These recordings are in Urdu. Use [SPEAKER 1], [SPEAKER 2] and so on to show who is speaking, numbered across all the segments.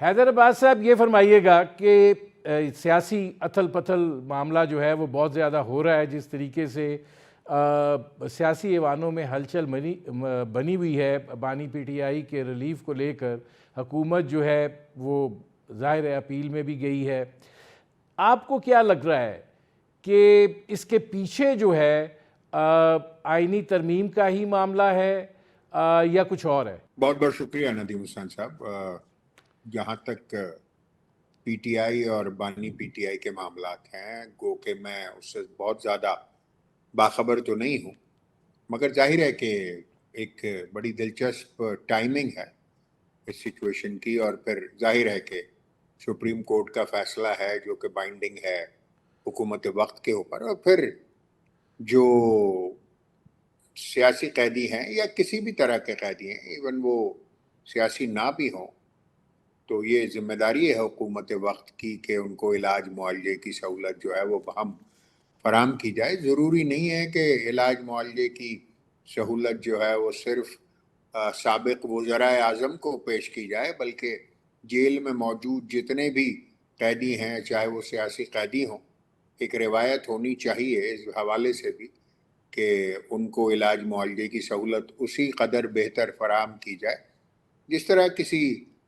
[SPEAKER 1] حیدرآباد صاحب یہ فرمائیے گا کہ سیاسی اتھل پتھل معاملہ جو ہے وہ بہت زیادہ ہو رہا ہے، جس طریقے سے سیاسی ایوانوں میں ہلچل بنی ہوئی ہے بانی پی ٹی آئی کے ریلیف کو لے کر، حکومت جو ہے وہ ظاہر ہے اپیل میں بھی گئی ہے۔ آپ کو کیا لگ رہا ہے کہ اس کے پیچھے جو ہے آئینی ترمیم کا ہی معاملہ ہے یا کچھ اور ہے؟
[SPEAKER 2] بہت بہت شکریہ ندیم حسین صاحب۔ جہاں تک پی ٹی آئی اور بانی پی ٹی آئی کے معاملات ہیں، گو کہ میں اس سے بہت زیادہ باخبر تو نہیں ہوں، مگر ظاہر ہے کہ ایک بڑی دلچسپ ٹائمنگ ہے اس سچویشن کی، اور پھر ظاہر ہے کہ سپریم کورٹ کا فیصلہ ہے جو کہ بائنڈنگ ہے حکومت وقت کے اوپر، اور پھر جو سیاسی قیدی ہیں یا کسی بھی طرح کے قیدی ہیں، ایون وہ سیاسی نہ بھی ہوں، تو یہ ذمہ داری ہے حکومت وقت کی کہ ان کو علاج معالجے کی سہولت جو ہے وہ بہم فراہم کی جائے۔ ضروری نہیں ہے کہ علاج معالجے کی سہولت جو ہے وہ صرف سابق وزرائے اعظم کو پیش کی جائے، بلکہ جیل میں موجود جتنے بھی قیدی ہیں، چاہے وہ سیاسی قیدی ہوں، ایک روایت ہونی چاہیے اس حوالے سے بھی کہ ان کو علاج معالجے کی سہولت اسی قدر بہتر فراہم کی جائے جس طرح کسی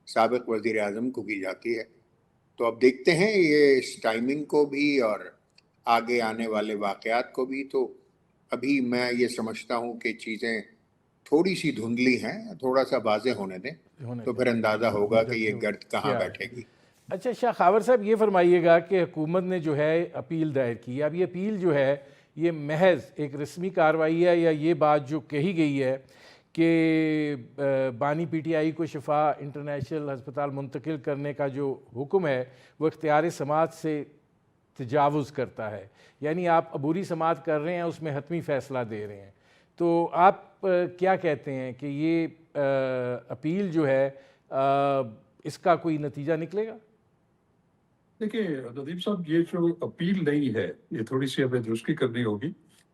[SPEAKER 2] سابق وزیر اعظم کو کی جاتی ہے۔ تو اب دیکھتے ہیں یہ اس ٹائمنگ کو بھی اور آگے آنے والے واقعات کو بھی۔ تو ابھی میں یہ سمجھتا ہوں کہ چیزیں تھوڑی سی دھندلی ہیں، تھوڑا سا واضح ہونے دیں تو پھر اندازہ ہوگا کہ یہ گرد کہاں بیٹھے گی۔
[SPEAKER 1] اچھا شاہ خاور صاحب یہ فرمائیے گا کہ حکومت نے جو ہے اپیل دائر کی، اب یہ اپیل جو ہے یہ محض ایک رسمی کارروائی ہے، یا یہ بات جو کہی گئی ہے کہ بانی پی ٹی آئی کو شفا انٹرنیشنل ہسپتال منتقل کرنے کا جو حکم ہے وہ اختیار سماعت سے تجاوز کرتا ہے، یعنی آپ عبوری سماعت کر رہے ہیں، اس میں حتمی فیصلہ دے رہے ہیں، تو آپ کیا کہتے ہیں کہ یہ اپیل جو ہے اس کا کوئی نتیجہ نکلے گا؟
[SPEAKER 3] دیکھیں ندیم صاحب، یہ جو اپیل نہیں ہے، یہ تھوڑی سی ہمیں درستی کرنی ہوگی۔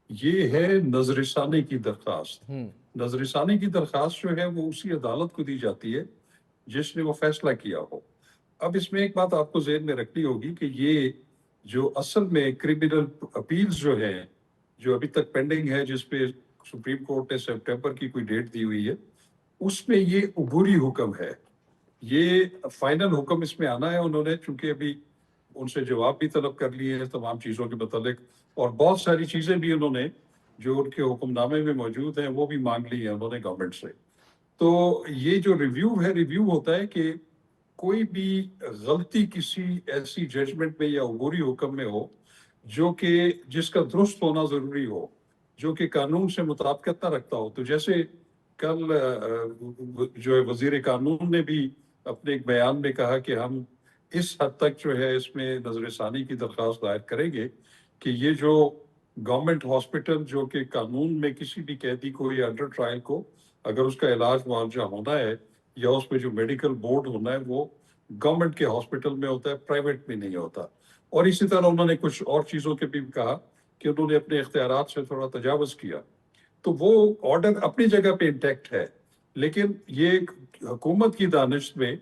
[SPEAKER 3] یہ ہے نظر ثانی کی درخواست۔ نظر ثانی کی درخواست جو ہے وہ اسی عدالت کو دی جاتی ہے جس نے وہ فیصلہ کیا ہو۔ اب اس میں ایک بات آپ کو ذہن میں رکھنی ہوگی کہ یہ جو اصل میں کریمنل اپیلز جو ہیں، جو ابھی تک پینڈنگ ہے، جس پہ سپریم کورٹ نے سپٹمبر کی کوئی ڈیٹ دی ہوئی ہے، اس میں یہ عبوری حکم ہے۔ یہ فائنل حکم اس میں آنا ہے۔ انہوں نے چونکہ ابھی ان سے جواب بھی طلب کر لیے ہیں تمام چیزوں کے متعلق، اور بہت ساری چیزیں بھی انہوں نے جو ان کے حکم نامے میں موجود ہیں وہ بھی مانگ لی ہیں انہوں نے گورنمنٹ سے۔ تو یہ جو ریویو ہے، ریویو ہوتا ہے کہ کوئی بھی غلطی کسی ایسی ججمنٹ میں یا عبوری حکم میں ہو جو کہ جس کا درست ہونا ضروری ہو، جو کہ قانون سے مطابقت نہ رکھتا ہو۔ تو جیسے کل جو ہے وزیر قانون نے بھی اپنے ایک بیان میں کہا کہ ہم اس حد تک جو ہے اس میں نظر ثانی کی درخواست دائر کریں گے کہ یہ جو گورنمنٹ ہاسپٹل جو کہ قانون میں کسی بھی قیدی کو یا انڈر ٹرائل کو اگر اس کا علاج معالجہ ہونا ہے یا اس پہ جو میڈیکل بورڈ ہونا ہے وہ گورنمنٹ کے ہاسپٹل میں ہوتا ہے، پرائیویٹ میں نہیں ہوتا۔ اور اسی طرح انہوں نے کچھ اور چیزوں کے بھی کہا کہ انہوں نے اپنے اختیارات سے تھوڑا تجاوز کیا۔ تو وہ آرڈر اپنی جگہ پہ انٹیکٹ ہے، لیکن یہ حکومت کی دانش میں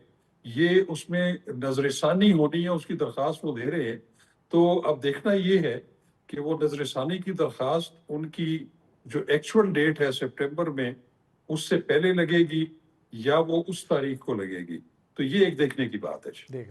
[SPEAKER 3] یہ اس میں نظر ثانی ہونی ہے، اس کی درخواست وہ دے رہے ہیں۔ تو اب دیکھنا یہ ہے کہ وہ نظر ثانی کی درخواست ان کی جو ایکچوئل ڈیٹ ہے سپٹمبر میں، اس سے پہلے لگے گی یا وہ اس تاریخ کو لگے گی۔ تو یہ ایک دیکھنے کی بات ہے۔